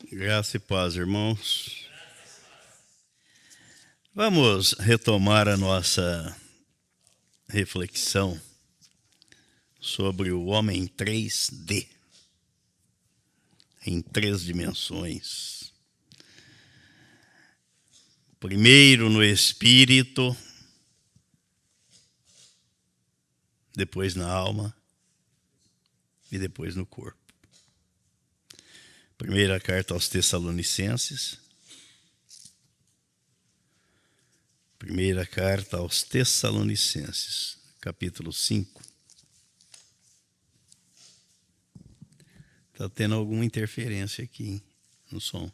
Graça e paz, irmãos. Vamos retomar a nossa reflexão sobre o homem 3D, em 3 dimensões. Primeiro no espírito, depois na alma e depois no corpo. Primeira carta aos Tessalonicenses. Primeira carta aos Tessalonicenses, capítulo 5. Está tendo alguma interferência aqui no som.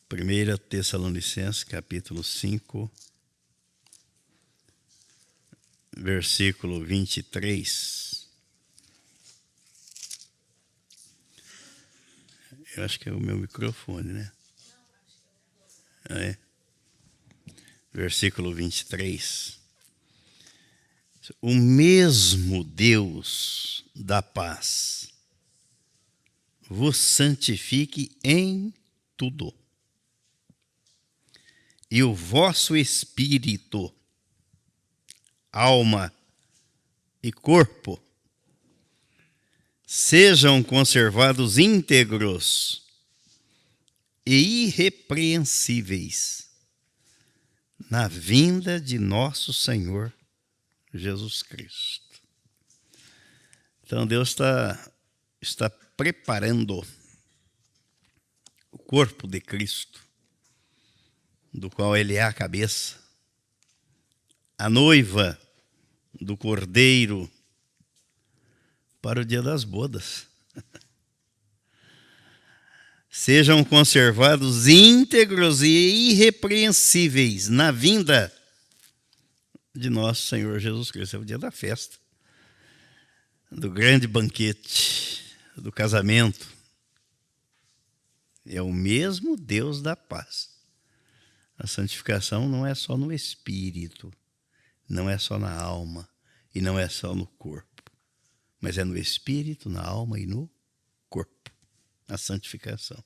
Primeira Tessalonicenses, capítulo 5, versículo 23. Eu acho que é o meu microfone, né? É. Versículo 23. O mesmo Deus da paz vos santifique em tudo, e o vosso espírito, alma e corpo sejam conservados íntegros e irrepreensíveis na vinda de nosso Senhor Jesus Cristo. Então Deus está preparando o corpo de Cristo, do qual Ele é a cabeça, a noiva do Cordeiro, para o dia das bodas. Sejam conservados íntegros e irrepreensíveis na vinda de nosso Senhor Jesus Cristo. É o dia da festa, do grande banquete, do casamento. É o mesmo Deus da paz. A santificação não é só no espírito, não é só na alma e não é só no corpo, mas é no espírito, na alma e no corpo, a santificação.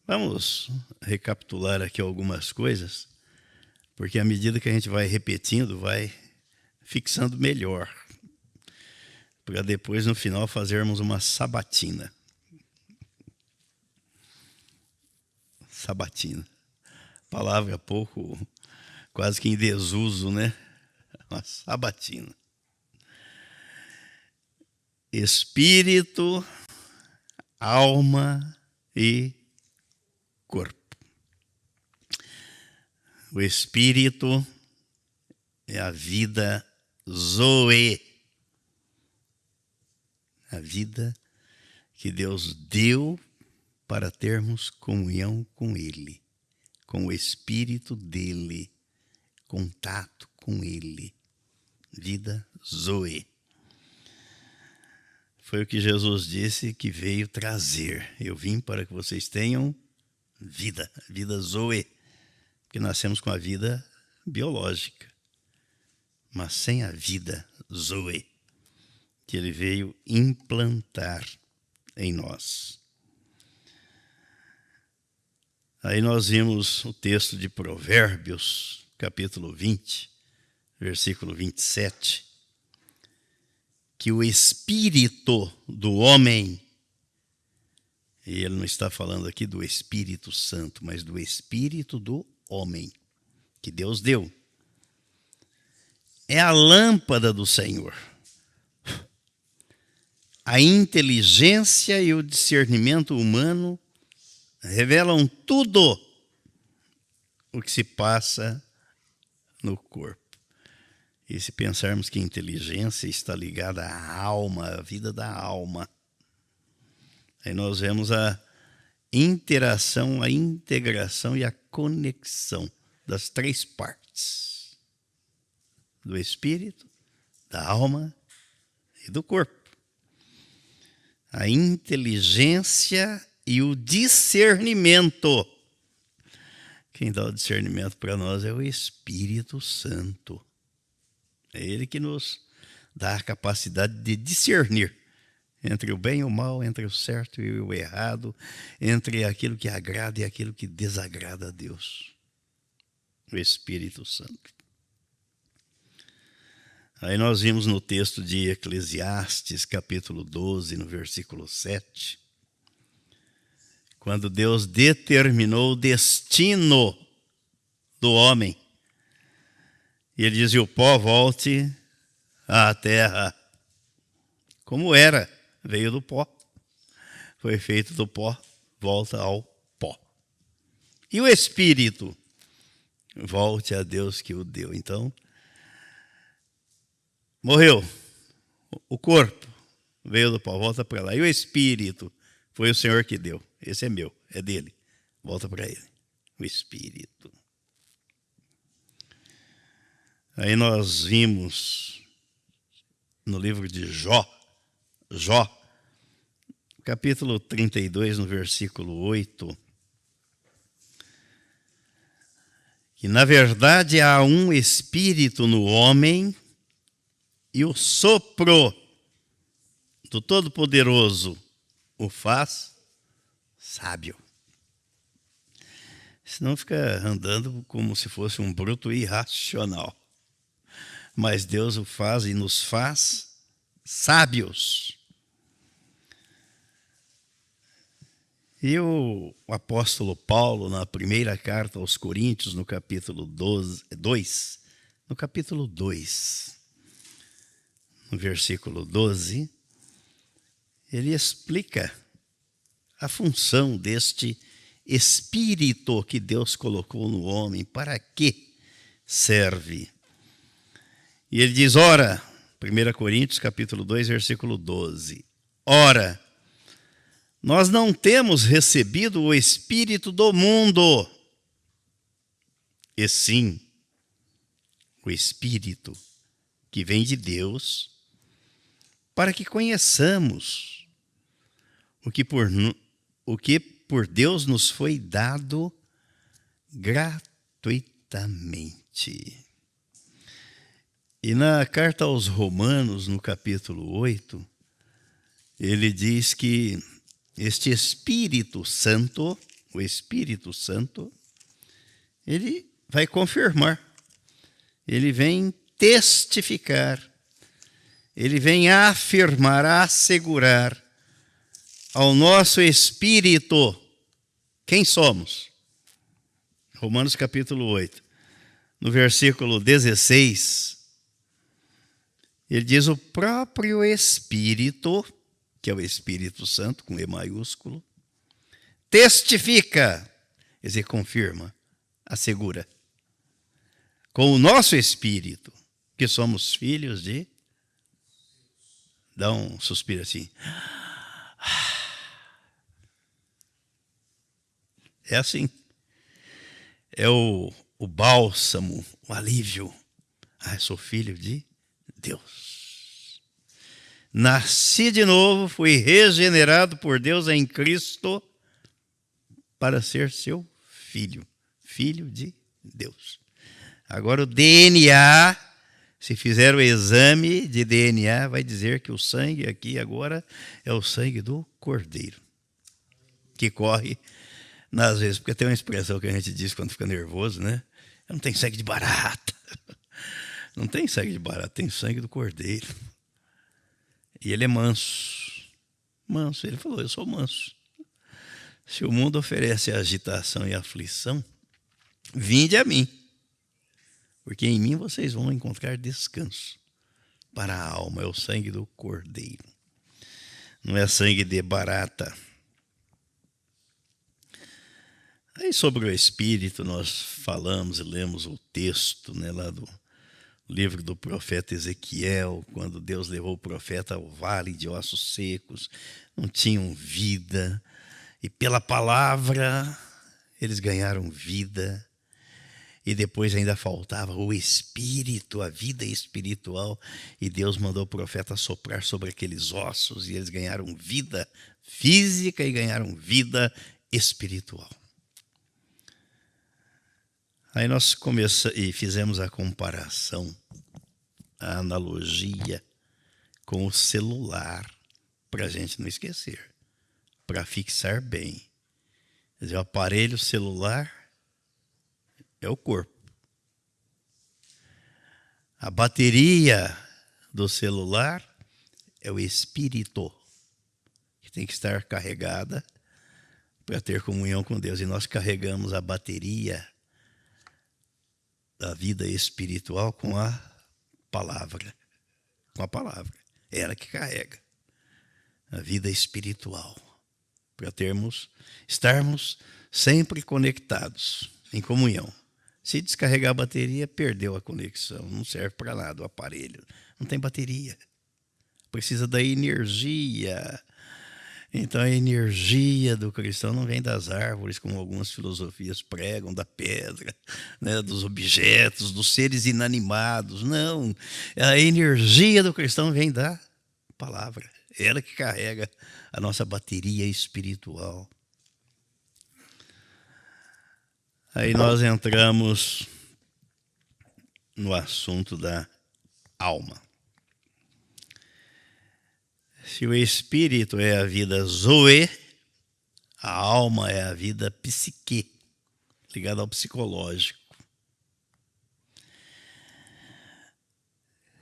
Vamos recapitular aqui algumas coisas, porque à medida que a gente vai repetindo, vai fixando melhor, para depois no final fazermos uma sabatina. Sabatina. Palavra pouco, quase que em desuso, né? Uma sabatina. Espírito, alma e corpo. O espírito é a vida Zoe, a vida que Deus deu para termos comunhão com Ele, com o Espírito dEle, contato com Ele. Vida Zoe. Foi o que Jesus disse que veio trazer. Eu vim para que vocês tenham vida, vida Zoe, porque nascemos com a vida biológica, mas sem a vida Zoe, que Ele veio implantar em nós. Aí nós vimos o texto de Provérbios, capítulo 20, versículo 27, que o espírito do homem, e ele não está falando aqui do Espírito Santo, mas do espírito do homem, que Deus deu, é a lâmpada do Senhor. A inteligência e o discernimento humano revelam tudo o que se passa no corpo. E se pensarmos que a inteligência está ligada à alma, à vida da alma, aí nós vemos a interação, a integração e a conexão das 3 partes: do espírito, da alma e do corpo. A inteligência e o discernimento. Quem dá o discernimento para nós é o Espírito Santo. É Ele que nos dá a capacidade de discernir entre o bem e o mal, entre o certo e o errado, entre aquilo que agrada e aquilo que desagrada a Deus. O Espírito Santo. Aí nós vimos no texto de Eclesiastes, capítulo 12, no versículo 7, quando Deus determinou o destino do homem. E ele diz: e o pó volte à terra. Como era, veio do pó. Foi feito do pó, volta ao pó. E o Espírito? Volte a Deus que o deu. Então, morreu. O corpo veio do pó, volta para lá. E o Espírito? Foi o Senhor que deu. Esse é meu, é dele. Volta para ele. O Espírito. Aí nós vimos no livro de Jó, capítulo 32, no versículo 8, que na verdade há um espírito no homem e o sopro do Todo-Poderoso o faz sábio. Senão fica andando como se fosse um bruto irracional. Mas Deus o faz e nos faz sábios. E o apóstolo Paulo, na primeira carta aos Coríntios, no capítulo 2, no versículo 12, ele explica a função deste Espírito que Deus colocou no homem, para que serve. E ele diz, ora, 1 Coríntios, capítulo 2, versículo 12, ora, nós não temos recebido o Espírito do mundo, e sim o Espírito que vem de Deus, para que conheçamos o que por Deus nos foi dado gratuitamente. E na carta aos Romanos, no capítulo 8, ele diz que este Espírito Santo, o Espírito Santo, ele vai confirmar, ele vem testificar, ele vem afirmar, assegurar ao nosso espírito quem somos. Romanos capítulo 8, no versículo 16, ele diz, o próprio Espírito, que é o Espírito Santo, com E maiúsculo, testifica, quer dizer, confirma, assegura, com o nosso Espírito, que somos filhos de... Dá um suspiro assim. É assim. É o bálsamo, o alívio. Eu sou filho de Deus. Nasci de novo, fui regenerado por Deus em Cristo para ser seu filho. Filho de Deus. Agora o DNA, se fizer o exame de DNA, vai dizer que o sangue aqui agora é o sangue do Cordeiro, que corre nas vezes, porque tem uma expressão que a gente diz quando fica nervoso, né? Não tem sangue de barata. Não tem sangue de barata, tem sangue do Cordeiro. E ele é manso. Manso, ele falou, eu sou manso. Se o mundo oferece agitação e aflição, vinde a mim, porque em mim vocês vão encontrar descanso para a alma. É o sangue do Cordeiro. Não é sangue de barata. Aí sobre o Espírito nós falamos e lemos o texto, né, lá do livro do profeta Ezequiel, quando Deus levou o profeta ao vale de ossos secos, não tinham vida, e pela palavra eles ganharam vida, e depois ainda faltava o Espírito, a vida espiritual, e Deus mandou o profeta soprar sobre aqueles ossos, e eles ganharam vida física e ganharam vida espiritual. Aí nós fizemos a comparação, a analogia com o celular. para a gente não esquecer, para fixar bem. Quer dizer, o aparelho celular é o corpo. A bateria do celular é o espírito, que tem que estar carregada para ter comunhão com Deus. E nós carregamos a bateria da vida espiritual com a palavra. Com a palavra. É ela que carrega a vida espiritual. Para estarmos sempre conectados, em comunhão. Se descarregar a bateria, perdeu a conexão. Não serve para nada o aparelho. Não tem bateria. Precisa da energia. Então a energia do cristão não vem das árvores, como algumas filosofias pregam, da pedra, né, dos objetos, dos seres inanimados. Não. A energia do cristão vem da palavra. Ela que carrega a nossa bateria espiritual. Aí nós entramos no assunto da alma. Se o espírito é a vida zoe, a alma é a vida psique, ligada ao psicológico.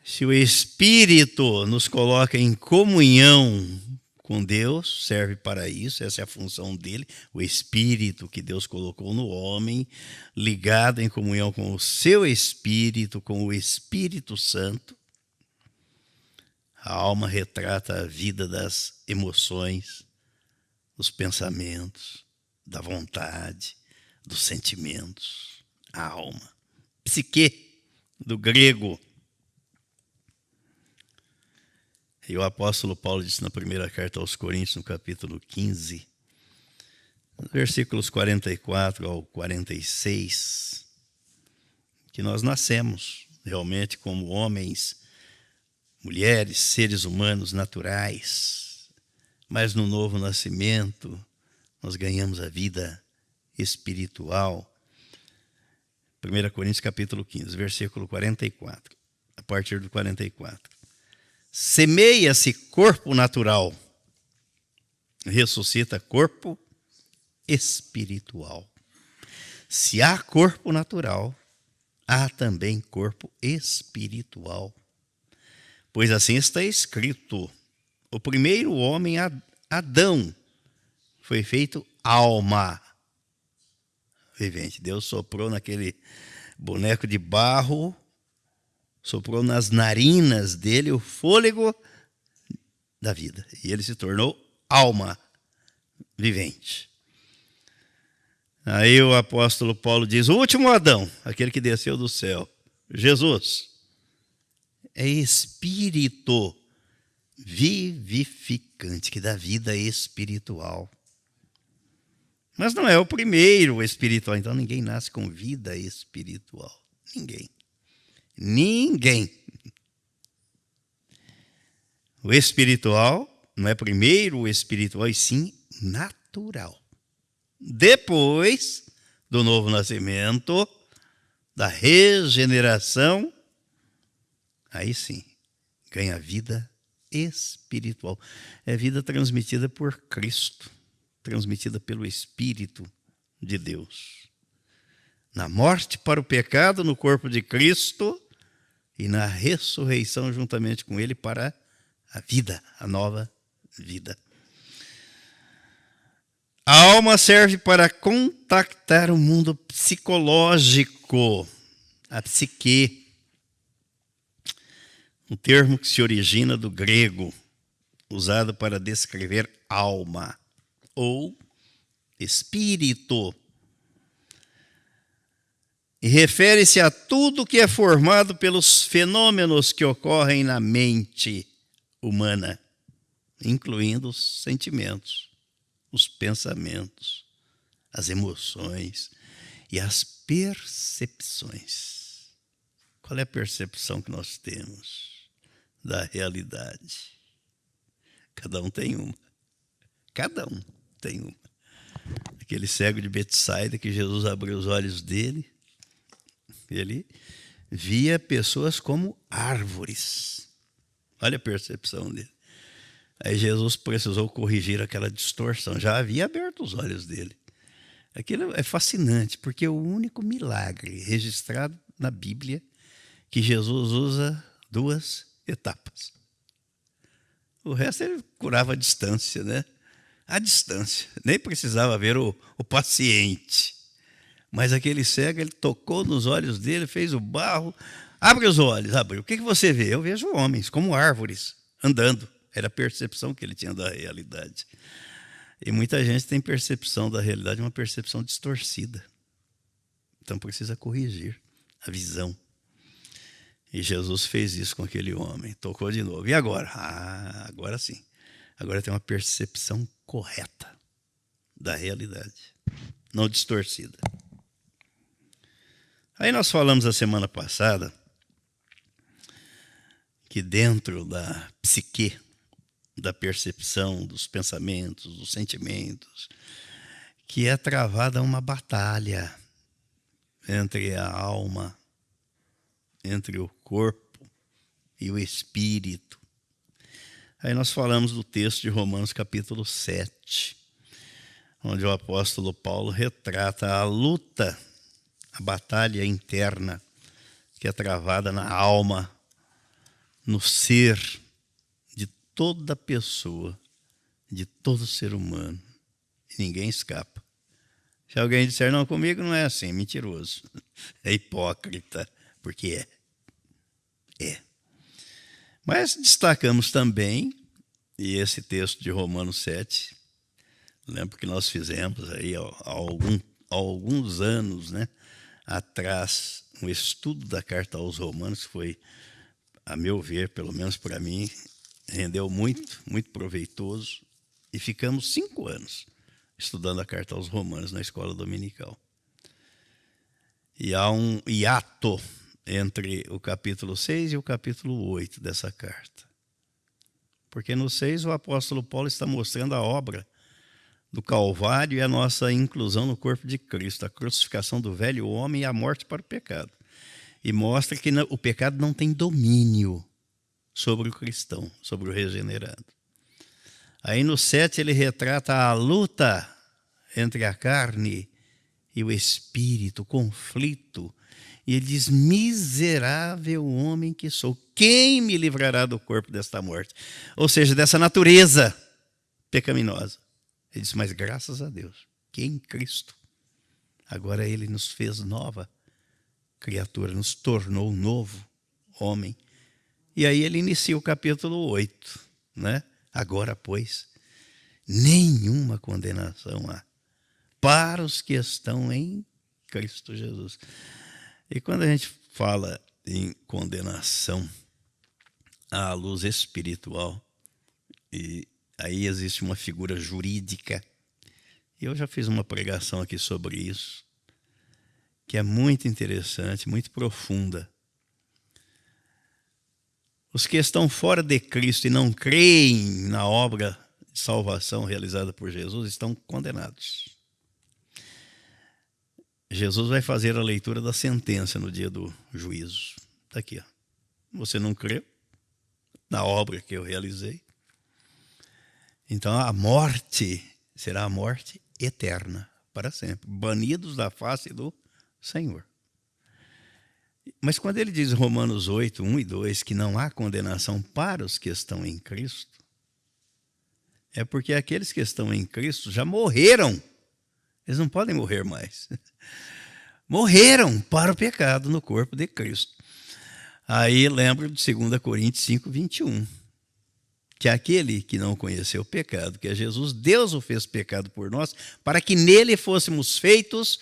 Se o espírito nos coloca em comunhão com Deus, serve para isso, essa é a função dele, o espírito que Deus colocou no homem, ligado em comunhão com o seu espírito, com o Espírito Santo. A alma retrata a vida das emoções, dos pensamentos, da vontade, dos sentimentos. A alma. Psique, do grego. E o apóstolo Paulo disse na primeira carta aos Coríntios, no capítulo 15, versículos 44 ao 46, que nós nascemos realmente como homens, mulheres, seres humanos naturais, mas no novo nascimento nós ganhamos a vida espiritual. 1 Coríntios capítulo 15, versículo 44, a partir do 44. Semeia-se corpo natural, ressuscita corpo espiritual. Se há corpo natural, há também corpo espiritual. Pois assim está escrito: o primeiro homem, Adão, foi feito alma vivente. Deus soprou naquele boneco de barro, soprou nas narinas dele o fôlego da vida. E ele se tornou alma vivente. Aí o apóstolo Paulo diz: o último Adão, aquele que desceu do céu, Jesus, é espírito vivificante, que dá vida espiritual. Mas não é o primeiro espiritual. Então ninguém nasce com vida espiritual. Ninguém. O espiritual não é primeiro o espiritual, e sim natural. Depois do novo nascimento, da regeneração, aí sim, ganha vida espiritual. É vida transmitida por Cristo, transmitida pelo Espírito de Deus. Na morte para o pecado no corpo de Cristo e na ressurreição juntamente com Ele para a vida, a nova vida. A alma serve para contactar o mundo psicológico, a psique, um termo que se origina do grego, usado para descrever alma ou espírito. E refere-se a tudo que é formado pelos fenômenos que ocorrem na mente humana, incluindo os sentimentos, os pensamentos, as emoções e as percepções. Qual é a percepção que nós temos da realidade? Cada um tem uma. Cada um tem uma. Aquele cego de Betsaida, que Jesus abriu os olhos dele, ele via pessoas como árvores. Olha a percepção dele. Aí Jesus precisou corrigir aquela distorção. Já havia aberto os olhos dele. Aquilo é fascinante, porque é o único milagre registrado na Bíblia que Jesus usa duas etapas. O resto ele curava à distância, né? À distância. Nem precisava ver o paciente. Mas aquele cego, ele tocou nos olhos dele, fez o barro. Abre os olhos, abre. O que você vê? Eu vejo homens, como árvores, andando. Era a percepção que ele tinha da realidade. E muita gente tem percepção da realidade, uma percepção distorcida. Então precisa corrigir a visão. E Jesus fez isso com aquele homem, tocou de novo. E agora? Agora sim. Agora tem uma percepção correta da realidade, não distorcida. Aí nós falamos a semana passada que dentro da psique, da percepção, dos pensamentos, dos sentimentos, que é travada uma batalha entre a alma, entre o corpo e o espírito. Aí nós falamos do texto de Romanos capítulo 7, onde o apóstolo Paulo retrata a luta, a batalha interna que é travada na alma, no ser de toda pessoa, de todo ser humano. E ninguém escapa. Se alguém disser, não, comigo não é assim, mentiroso. É hipócrita, porque é. Mas destacamos também, e esse texto de Romanos 7, lembro que nós fizemos aí há alguns anos, né, atrás, um estudo da carta aos Romanos, que foi, a meu ver, pelo menos para mim, rendeu muito, muito proveitoso. E ficamos 5 anos estudando a carta aos Romanos na escola dominical. E há um hiato entre o capítulo 6 e o capítulo 8 dessa carta. Porque no 6 o apóstolo Paulo está mostrando a obra do Calvário e a nossa inclusão no corpo de Cristo, a crucificação do velho homem e a morte para o pecado. E mostra que o pecado não tem domínio sobre o cristão, sobre o regenerado. Aí no 7 ele retrata a luta entre a carne e o espírito, o conflito. E ele diz, miserável homem que sou, quem me livrará do corpo desta morte? Ou seja, dessa natureza pecaminosa. Ele diz, mas graças a Deus, que em Cristo, agora ele nos fez nova criatura, nos tornou um novo homem. E aí ele inicia o capítulo 8, né? Agora, pois, nenhuma condenação há para os que estão em Cristo Jesus. E quando a gente fala em condenação à luz espiritual, e aí existe uma figura jurídica, e eu já fiz uma pregação aqui sobre isso, que é muito interessante, muito profunda. Os que estão fora de Cristo e não creem na obra de salvação realizada por Jesus estão condenados. Jesus vai fazer a leitura da sentença no dia do juízo. Está aqui. Você não crê na obra que eu realizei? Então a morte será a morte eterna, para sempre. Banidos da face do Senhor. Mas quando ele diz em Romanos 8, 1 e 2, que não há condenação para os que estão em Cristo, é porque aqueles que estão em Cristo já morreram. Eles não podem morrer mais. Morreram para o pecado no corpo de Cristo. Aí lembro de 2 Coríntios 5, 21. Que aquele que não conheceu o pecado, que é Jesus, Deus o fez pecado por nós, para que nele fôssemos feitos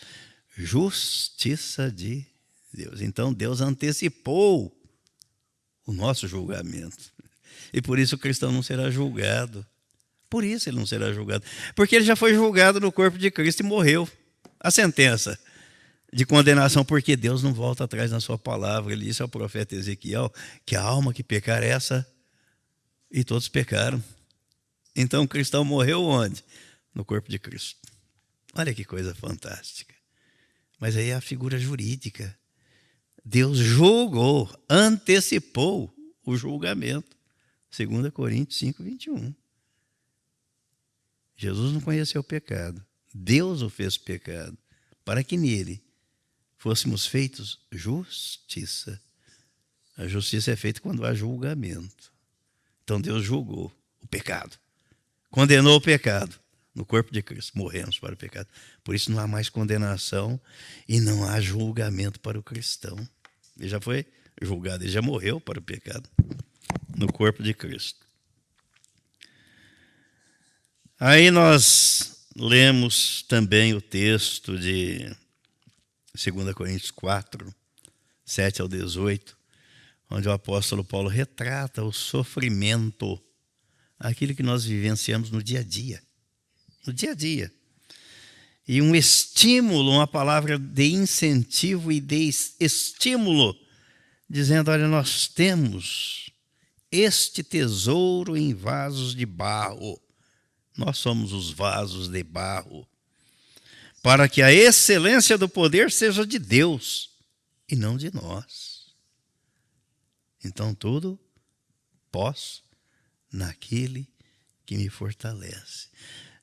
justiça de Deus. Então Deus antecipou o nosso julgamento. E por isso o cristão não será julgado. Por isso ele não será julgado. Porque ele já foi julgado no corpo de Cristo e morreu. A sentença de condenação, porque Deus não volta atrás na sua palavra. Ele disse ao profeta Ezequiel que a alma que pecar é essa, e todos pecaram. Então o cristão morreu onde? No corpo de Cristo. Olha que coisa fantástica. Mas aí é a figura jurídica. Deus julgou, antecipou o julgamento. 2 Coríntios 5, 21. Jesus não conheceu o pecado. Deus o fez pecado, para que nele fôssemos feitos justiça. A justiça é feita quando há julgamento. Então Deus julgou o pecado, condenou o pecado no corpo de Cristo. Morremos para o pecado. Por isso não há mais condenação e não há julgamento para o cristão. Ele já foi julgado, ele já morreu para o pecado no corpo de Cristo. Aí nós lemos também o texto de 2 Coríntios 4, 7 ao 18, onde o apóstolo Paulo retrata o sofrimento, aquilo que nós vivenciamos no dia a dia. No dia a dia. E um estímulo, uma palavra de incentivo e de estímulo, dizendo, olha, nós temos este tesouro em vasos de barro. Nós somos os vasos de barro, para que a excelência do poder seja de Deus e não de nós. Então tudo posso naquele que me fortalece.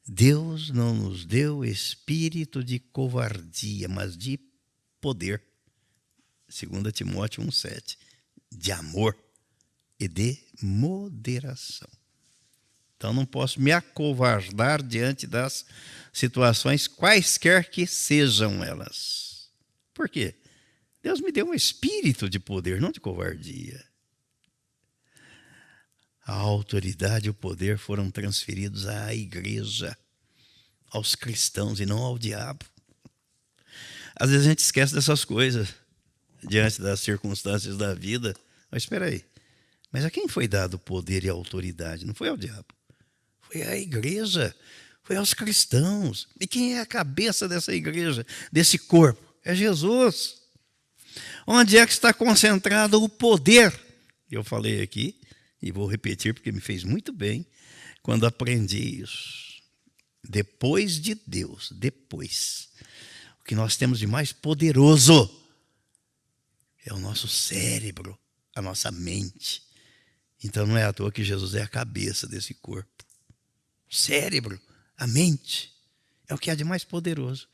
Deus não nos deu espírito de covardia, mas de poder. 2 Timóteo 1,7. De amor e de moderação. Então não posso me acovardar diante das situações, quaisquer que sejam elas. Por quê? Deus me deu um espírito de poder, não de covardia. A autoridade e o poder foram transferidos à igreja, aos cristãos e não ao diabo. Às vezes a gente esquece dessas coisas diante das circunstâncias da vida. Mas espera aí, mas a quem foi dado o poder e a autoridade? Não foi ao diabo. Foi à igreja, foi aos cristãos. E quem é a cabeça dessa igreja, desse corpo? É Jesus. Onde é que está concentrado o poder? Eu falei aqui, e vou repetir porque me fez muito bem, quando aprendi isso. Depois de Deus, o que nós temos de mais poderoso é o nosso cérebro, a nossa mente. Então não é à toa que Jesus é a cabeça desse corpo. O cérebro, a mente, é o que há de mais poderoso.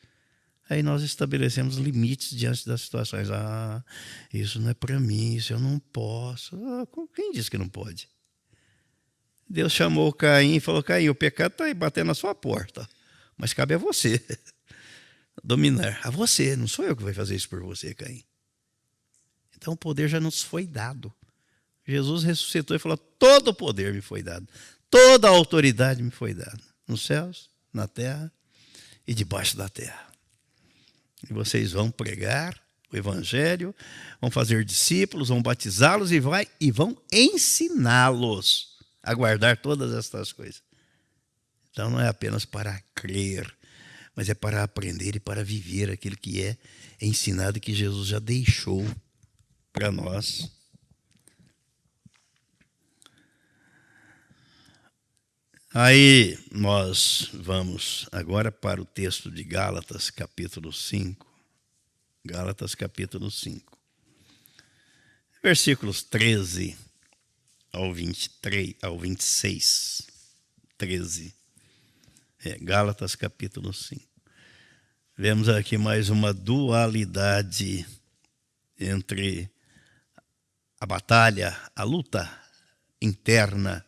Aí nós estabelecemos limites diante das situações. Ah, isso não é para mim, isso eu não posso. Ah, quem disse que não pode? Deus chamou Caim e falou, Caim, o pecado está aí batendo na sua porta, mas cabe a você dominar. A você, não sou eu que vou fazer isso por você, Caim. Então o poder já nos foi dado. Jesus ressuscitou e falou, todo o poder me foi dado. Toda a autoridade me foi dada, nos céus, na terra e debaixo da terra. E vocês vão pregar o evangelho, vão fazer discípulos, vão batizá-los e vão ensiná-los a guardar todas estas coisas. Então não é apenas para crer, mas é para aprender e para viver aquilo que é ensinado, que Jesus já deixou para nós. Aí nós vamos agora para o texto de Gálatas, capítulo 5. Gálatas, capítulo 5. Versículos 13 ao 26. 13. Gálatas, capítulo 5. Vemos aqui mais uma dualidade entre a batalha, a luta interna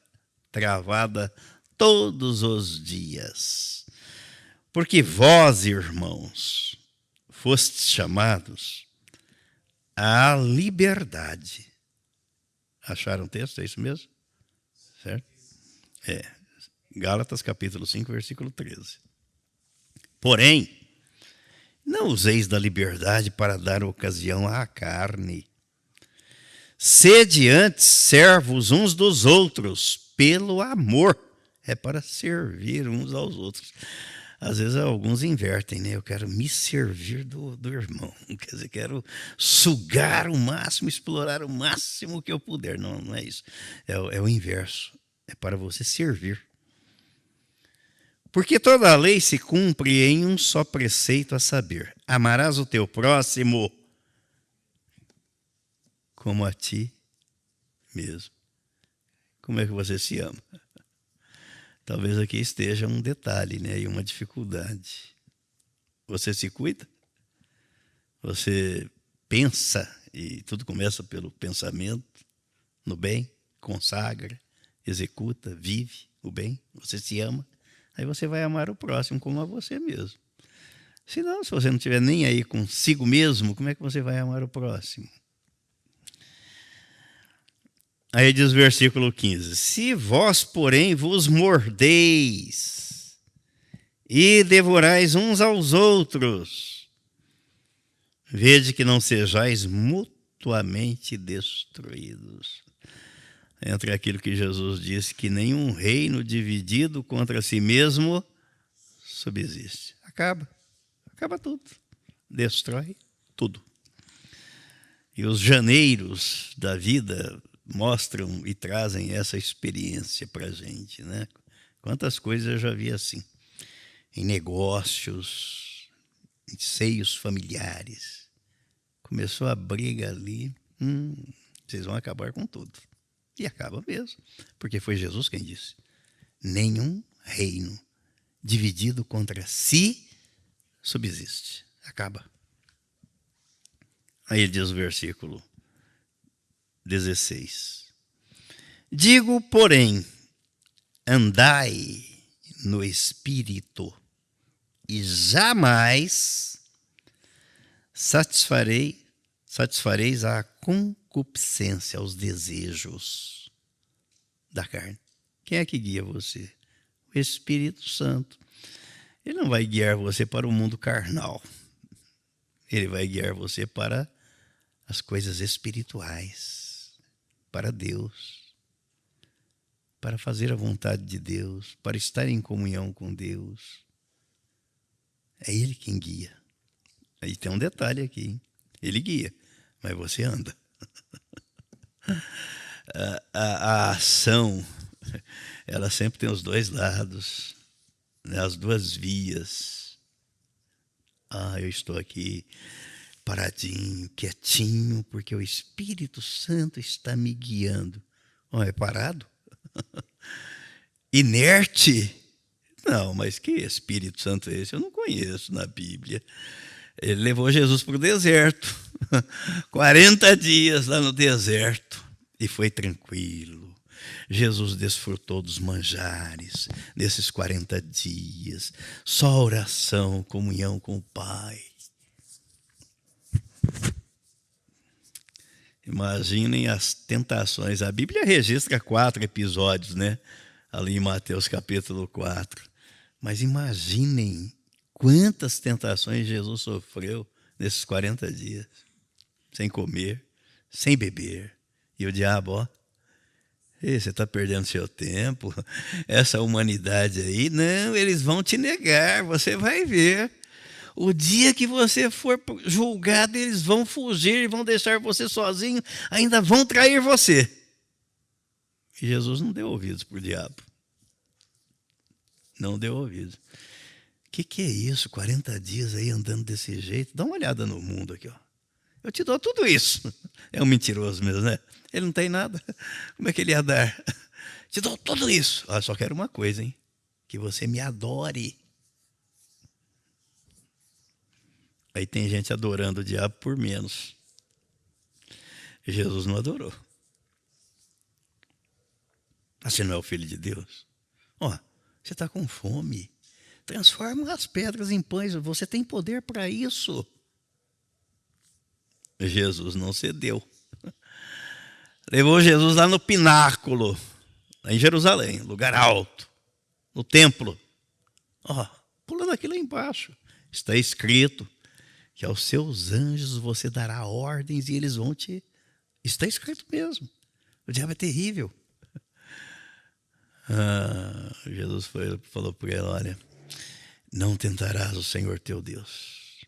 travada todos os dias. Porque vós, irmãos, fostes chamados à liberdade. Acharam o texto? É isso mesmo? Certo? Gálatas capítulo 5, versículo 13. Porém, não useis da liberdade para dar ocasião à carne. Sede antes servos uns dos outros, pelo amor. É para servir uns aos outros. Às vezes alguns invertem, né? Eu quero me servir do irmão. Quer dizer, quero sugar o máximo, explorar o máximo que eu puder. Não, não é isso. É o inverso. É para você servir. Porque toda a lei se cumpre em um só preceito, a saber, amarás o teu próximo como a ti mesmo. Como é que você se ama? Talvez aqui esteja um detalhe, né? E uma dificuldade. Você se cuida? Você pensa, e tudo começa pelo pensamento, no bem, consagra, executa, vive o bem, você se ama, aí você vai amar o próximo como a você mesmo. Senão, se você não estiver nem aí consigo mesmo, como é que você vai amar o próximo? Aí diz o versículo 15: se vós, porém, vos mordeis e devorais uns aos outros, vede que não sejais mutuamente destruídos. Entre aquilo que Jesus disse, que nenhum reino dividido contra si mesmo subsiste. Acaba tudo, destrói tudo. E os janeiros da vida mostram e trazem essa experiência para a gente, né? Quantas coisas eu já vi assim, em negócios, em seios familiares. Começou a briga ali, vocês vão acabar com tudo. E acaba mesmo, porque foi Jesus quem disse: nenhum reino dividido contra si subsiste. Acaba. Aí ele diz o versículo 16: digo, porém, andai no Espírito, e jamais satisfareis a concupiscência, aos desejos da carne. Quem é que guia você? O Espírito Santo. Ele não vai guiar você para o mundo carnal. Ele vai guiar você para as coisas espirituais, para Deus, para fazer a vontade de Deus, para estar em comunhão com Deus. É Ele quem guia. Aí tem um detalhe aqui, hein? Ele guia, mas você anda. A ação, ela sempre tem os dois lados, né? As duas vias. Eu estou aqui paradinho, quietinho, porque o Espírito Santo está me guiando. É parado? Inerte? Não, mas que Espírito Santo é esse? Eu não conheço na Bíblia. Ele levou Jesus para o deserto, 40 dias lá no deserto, e foi tranquilo. Jesus desfrutou dos manjares nesses 40 dias, só oração, comunhão com o Pai. Imaginem as tentações. A Bíblia registra 4 episódios, né? Ali em Mateus capítulo 4. Mas imaginem quantas tentações Jesus sofreu nesses 40 dias. Sem comer, sem beber. E o diabo, ó. Você está perdendo seu tempo. Essa humanidade aí, não, eles vão te negar, você vai ver. O dia que você for julgado, eles vão fugir, vão deixar você sozinho, ainda vão trair você. E Jesus não deu ouvidos para o diabo. Não deu ouvidos. O que é isso? 40 dias aí andando desse jeito? Dá uma olhada no mundo aqui, ó. Eu te dou tudo isso. É um mentiroso mesmo, né? Ele não tem nada. Como é que ele ia dar? Te dou tudo isso. Só quero uma coisa, hein? Que você me adore. Aí tem gente adorando o diabo por menos. Jesus não adorou. Você não é o filho de Deus? Você está com fome. Transforma as pedras em pães. Você tem poder para isso. Jesus não cedeu. Levou Jesus lá no pináculo, lá em Jerusalém, lugar alto, no templo. Pulando aqui lá embaixo. Está escrito que aos seus anjos você dará ordens e eles vão te... Está escrito mesmo. O diabo é terrível. Jesus falou para ele: olha, não tentarás o Senhor teu Deus.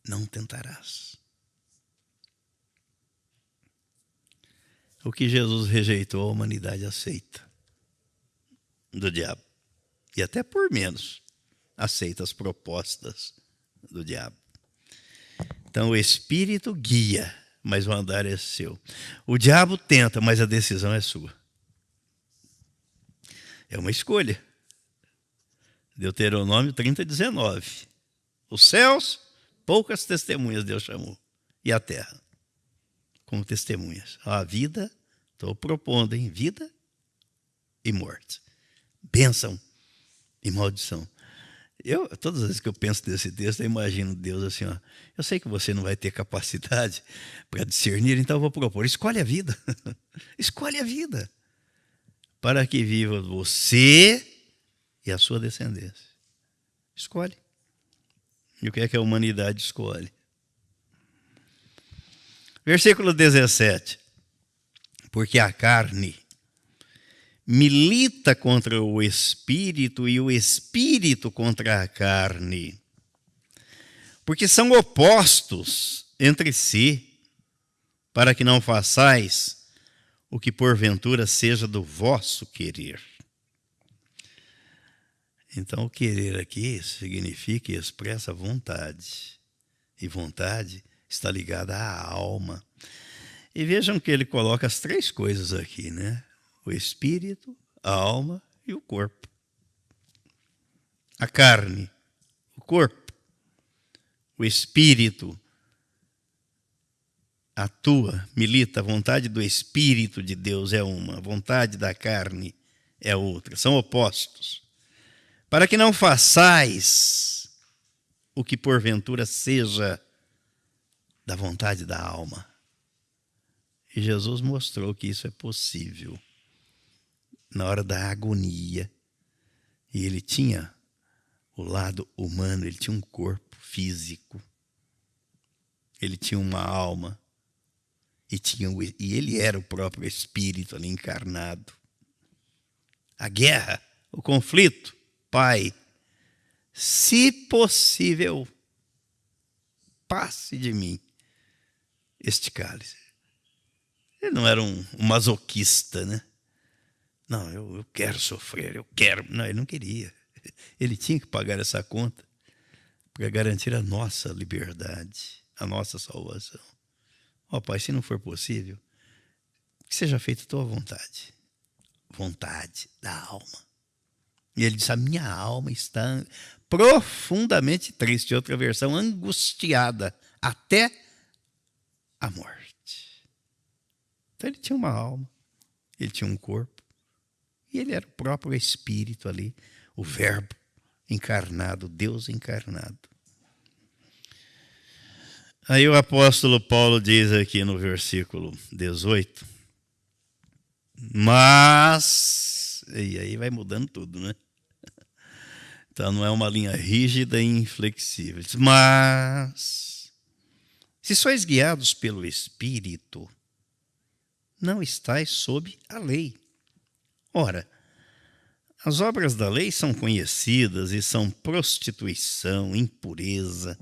Não tentarás. O que Jesus rejeitou, a humanidade aceita do diabo. E até por menos aceita as propostas do diabo. Então o Espírito guia, mas o andar é seu. O diabo tenta, mas a decisão é sua. É uma escolha. Deuteronômio 30:19. Os céus, poucas testemunhas Deus chamou. E a terra, como testemunhas. A vida, estou propondo, hein? Vida e morte. Bênção e maldição. Todas as vezes que eu penso nesse texto, eu imagino Deus assim, ó. Eu sei que você não vai ter capacidade para discernir, então eu vou propor. Escolhe a vida. Escolhe a vida. Para que viva você e a sua descendência. Escolhe. E o que é que a humanidade escolhe? Versículo 17. Porque a carne milita contra o espírito e o espírito contra a carne. Porque são opostos entre si, para que não façais o que porventura seja do vosso querer. Então, o querer aqui significa e expressa vontade. E vontade está ligada à alma. E vejam que ele coloca as três coisas aqui, né? O espírito, a alma e o corpo. A carne, o corpo. O espírito atua, milita. A vontade do Espírito de Deus é uma, a vontade da carne é outra. São opostos. Para que não façais o que porventura seja da vontade da alma. E Jesus mostrou que isso é possível na hora da agonia. E ele tinha o lado humano, ele tinha um corpo físico. Ele tinha uma alma. E ele era o próprio Espírito ali encarnado. A guerra, o conflito. Pai, se possível, passe de mim este cálice. Ele não era um masoquista, né? Não, eu quero sofrer, eu quero. Não, ele não queria. Ele tinha que pagar essa conta para garantir a nossa liberdade, a nossa salvação. Ó Pai, se não for possível, que seja feita a tua vontade. Vontade da alma. E ele diz, a minha alma está profundamente triste. Outra versão, angustiada até a morte. Então ele tinha uma alma, ele tinha um corpo. E ele era o próprio Espírito ali, o Verbo encarnado, Deus encarnado. Aí o apóstolo Paulo diz aqui no versículo 18, mas, e aí vai mudando tudo, né? Então não é uma linha rígida e inflexível. Mas, se sois guiados pelo Espírito, não estáis sob a lei. Ora, as obras da lei são conhecidas e são prostituição, impureza,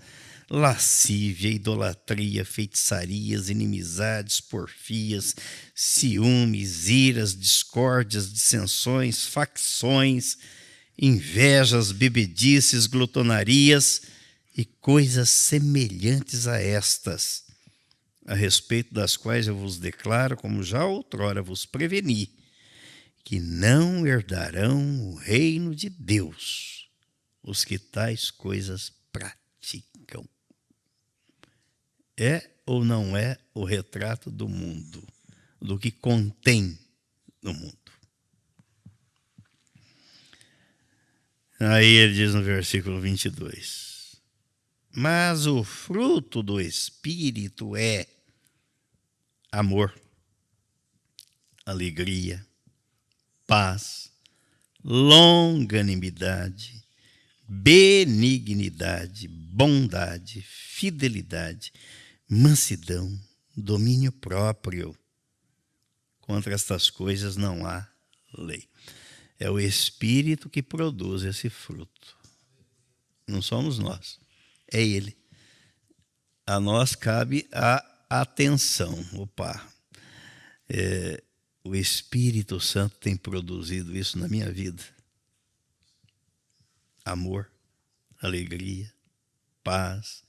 lascívia, idolatria, feitiçarias, inimizades, porfias, ciúmes, iras, discórdias, dissensões, facções, invejas, bebedices, glutonarias e coisas semelhantes a estas, a respeito das quais eu vos declaro, como já outrora vos preveni, que não herdarão o reino de Deus os que tais coisas praticam. É ou não é o retrato do mundo, do que contém no mundo? Aí ele diz no versículo 22, mas o fruto do Espírito é amor, alegria, paz, longanimidade, benignidade, bondade, fidelidade, mansidão, domínio próprio. Contra estas coisas não há lei. É o Espírito que produz esse fruto. Não somos nós, é Ele. A nós cabe a atenção. Opa, o Espírito Santo tem produzido isso na minha vida. Amor, alegria, paz,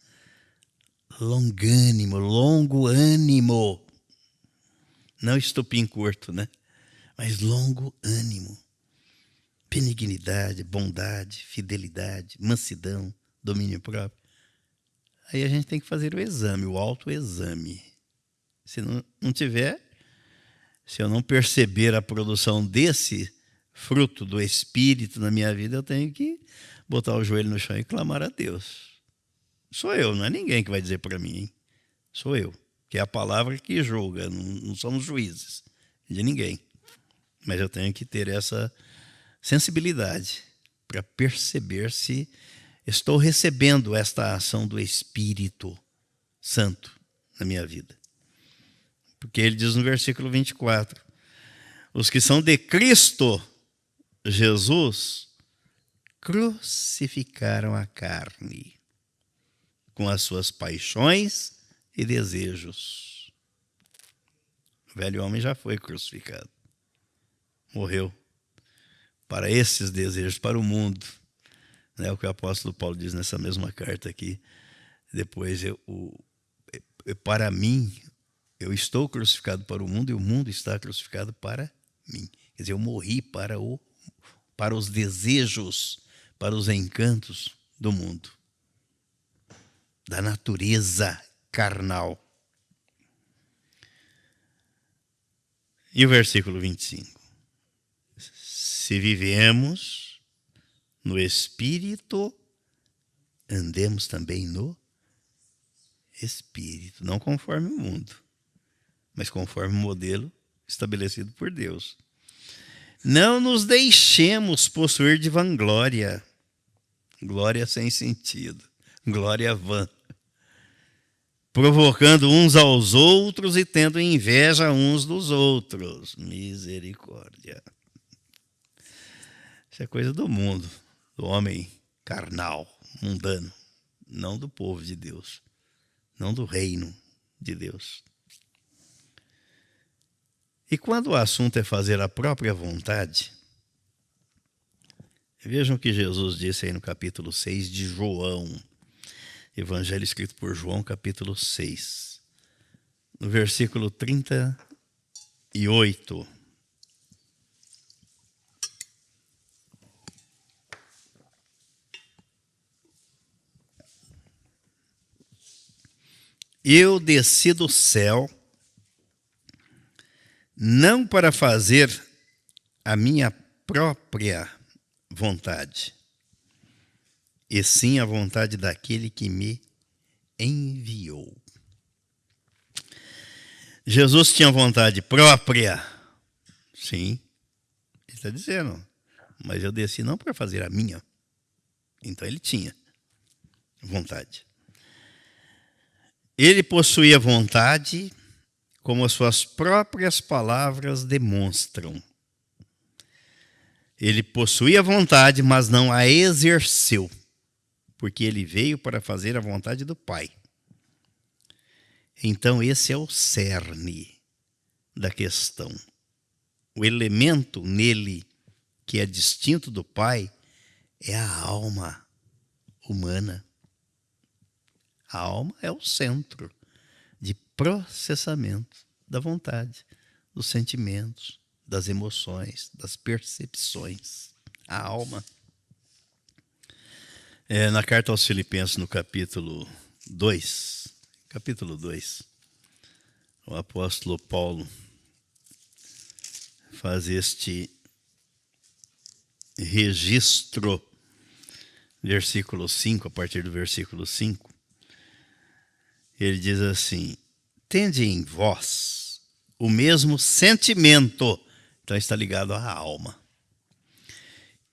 longânimo, longo ânimo. Não estupim curto, né? Mas longo ânimo. benignidade, bondade, fidelidade, mansidão, domínio próprio. Aí a gente tem que fazer o exame, o autoexame. Se não tiver, se eu não perceber a produção desse fruto do Espírito na minha vida, eu tenho que botar o joelho no chão e clamar a Deus. Sou eu, não é ninguém que vai dizer para mim, hein? Sou eu, que é a palavra que julga, não somos juízes de ninguém. Mas eu tenho que ter essa sensibilidade para perceber se estou recebendo esta ação do Espírito Santo na minha vida. Porque ele diz no versículo 24, os que são de Cristo Jesus crucificaram a carne com as suas paixões e desejos. O velho homem já foi crucificado. Morreu para esses desejos, para o mundo. É o que o apóstolo Paulo diz nessa mesma carta aqui. Depois, para mim, eu estou crucificado para o mundo e o mundo está crucificado para mim. Quer dizer, eu morri para os desejos, para os encantos do mundo, da natureza carnal. E o versículo 25. Se vivemos no Espírito, andemos também no Espírito, não conforme o mundo, mas conforme o modelo estabelecido por Deus. Não nos deixemos possuir de vanglória, glória sem sentido, glória vã, provocando uns aos outros e tendo inveja uns dos outros. Misericórdia. Isso é coisa do mundo, do homem carnal, mundano, não do povo de Deus, não do reino de Deus. E quando o assunto é fazer a própria vontade, vejam o que Jesus disse aí no capítulo 6 de João, Evangelho escrito por João, capítulo 6, no versículo 38. Eu desci do céu não para fazer a minha própria vontade, e sim a vontade daquele que me enviou. Jesus tinha vontade própria? Sim, ele está dizendo, mas eu desci não para fazer a minha. Então ele tinha vontade. Ele possuía vontade, como as suas próprias palavras demonstram. Ele possuía vontade, mas não a exerceu, porque ele veio para fazer a vontade do Pai. Então esse é o cerne da questão. O elemento nele que é distinto do Pai é a alma humana. A alma é o centro de processamento da vontade, dos sentimentos, das emoções, das percepções. A alma. Na carta aos Filipenses, no capítulo 2, o apóstolo Paulo faz este registro, versículo 5, a partir do versículo 5, ele diz assim: tende em vós o mesmo sentimento, então está ligado à alma,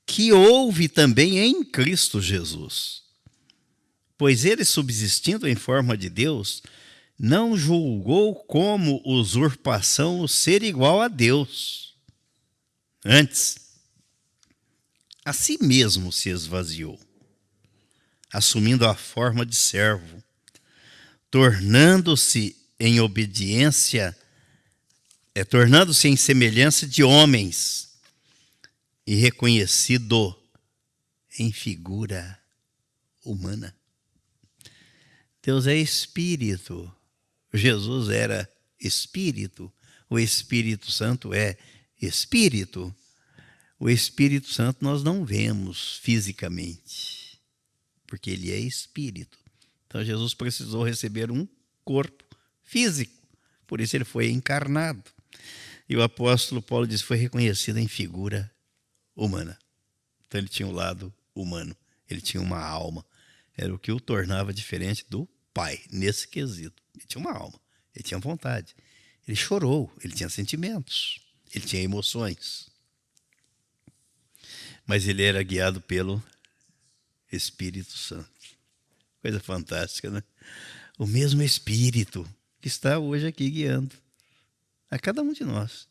que houve também em Cristo Jesus. Pois ele, subsistindo em forma de Deus, não julgou como usurpação o ser igual a Deus. Antes, a si mesmo se esvaziou, assumindo a forma de servo, tornando-se em semelhança de homens e reconhecido em figura humana. Deus é Espírito. Jesus era Espírito. O Espírito Santo é Espírito. O Espírito Santo nós não vemos fisicamente, porque ele é Espírito. Então Jesus precisou receber um corpo físico, por isso ele foi encarnado. E o apóstolo Paulo diz que foi reconhecido em figura humana. Então ele tinha um lado humano, ele tinha uma alma. Era o que o tornava diferente do Pai, nesse quesito. Ele tinha uma alma, ele tinha vontade. Ele chorou, ele tinha sentimentos, ele tinha emoções. Mas ele era guiado pelo Espírito Santo. Coisa fantástica, né? O mesmo Espírito que está hoje aqui guiando a cada um de nós.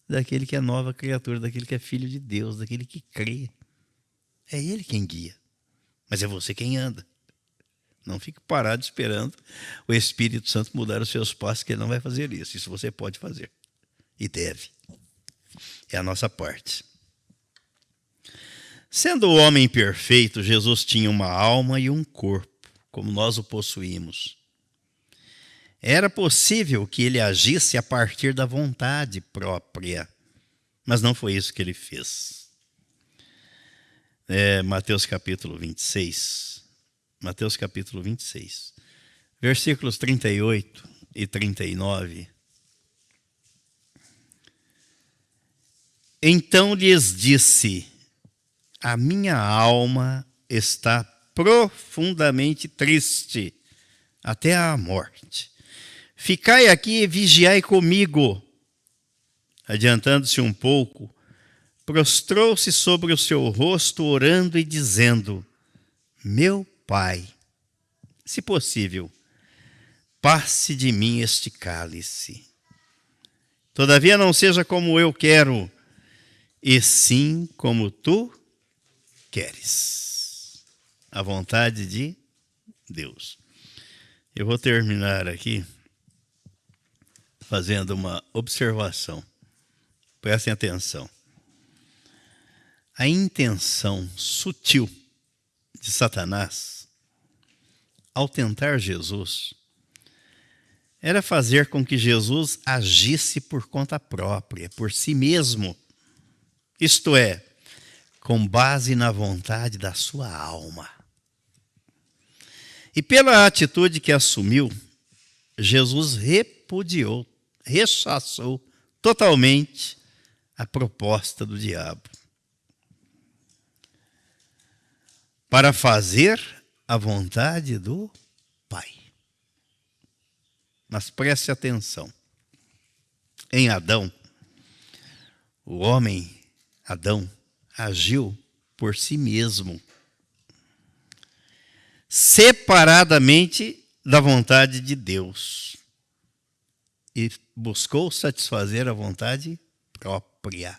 Daquele que é nova criatura, daquele que é filho de Deus, daquele que crê. É ele quem guia. Mas é você quem anda. Não fique parado esperando o Espírito Santo mudar os seus passos, que ele não vai fazer isso. Isso você pode fazer. E deve. É a nossa parte. Sendo o homem perfeito, Jesus tinha uma alma e um corpo, como nós o possuímos. Era possível que ele agisse a partir da vontade própria, mas não foi isso que ele fez. Mateus capítulo 26. Mateus capítulo 26, versículos 38 e 39. Então lhes disse: a minha alma está profundamente triste, até a morte. Ficai aqui e vigiai comigo. Adiantando-se um pouco, prostrou-se sobre o seu rosto, orando e dizendo: meu Pai, se possível, passe de mim este cálice. Todavia não seja como eu quero, e sim como tu queres. A vontade de Deus. Eu vou terminar aqui fazendo uma observação. Prestem atenção. A intenção sutil de Satanás, ao tentar Jesus, era fazer com que Jesus agisse por conta própria, por si mesmo. Isto é, com base na vontade da sua alma. E pela atitude que assumiu, Jesus repudiou, rechaçou totalmente a proposta do diabo. Para fazer a vontade do Pai. Mas preste atenção. Em Adão, o homem, Adão, agiu por si mesmo, separadamente da vontade de Deus, e buscou satisfazer a vontade própria.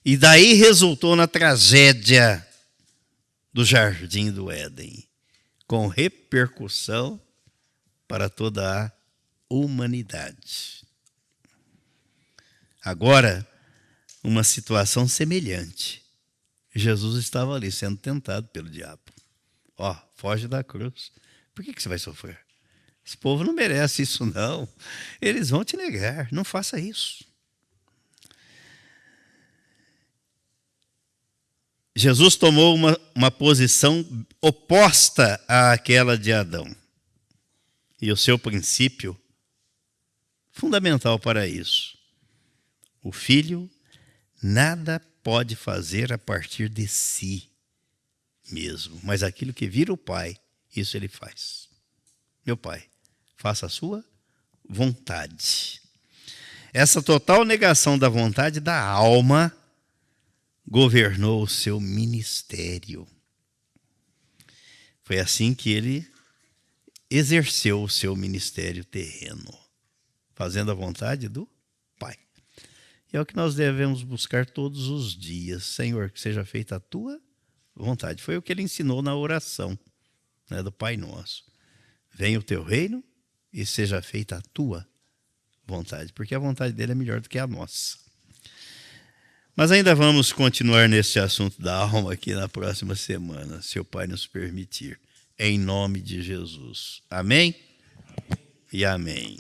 E daí resultou na tragédia do Jardim do Éden, com repercussão para toda a humanidade. Agora, uma situação semelhante. Jesus estava ali sendo tentado pelo diabo. Foge da cruz. Por que você vai sofrer? Esse povo não merece isso, não. Eles vão te negar. Não faça isso. Jesus tomou uma posição oposta àquela de Adão. E o seu princípio, fundamental para isso: o filho nada pode fazer a partir de si mesmo, mas aquilo que vira o Pai, isso ele faz. Meu Pai, faça a sua vontade. Essa total negação da vontade da alma governou o seu ministério. Foi assim que ele exerceu o seu ministério terreno, fazendo a vontade do Pai. E é o que nós devemos buscar todos os dias. Senhor, que seja feita a tua vontade. Foi o que ele ensinou na oração, né, do Pai Nosso. Venha o teu reino e seja feita a tua vontade, porque a vontade dele é melhor do que a nossa. Mas ainda vamos continuar nesse assunto da alma aqui na próxima semana, se o Pai nos permitir. Em nome de Jesus. Amém? E amém.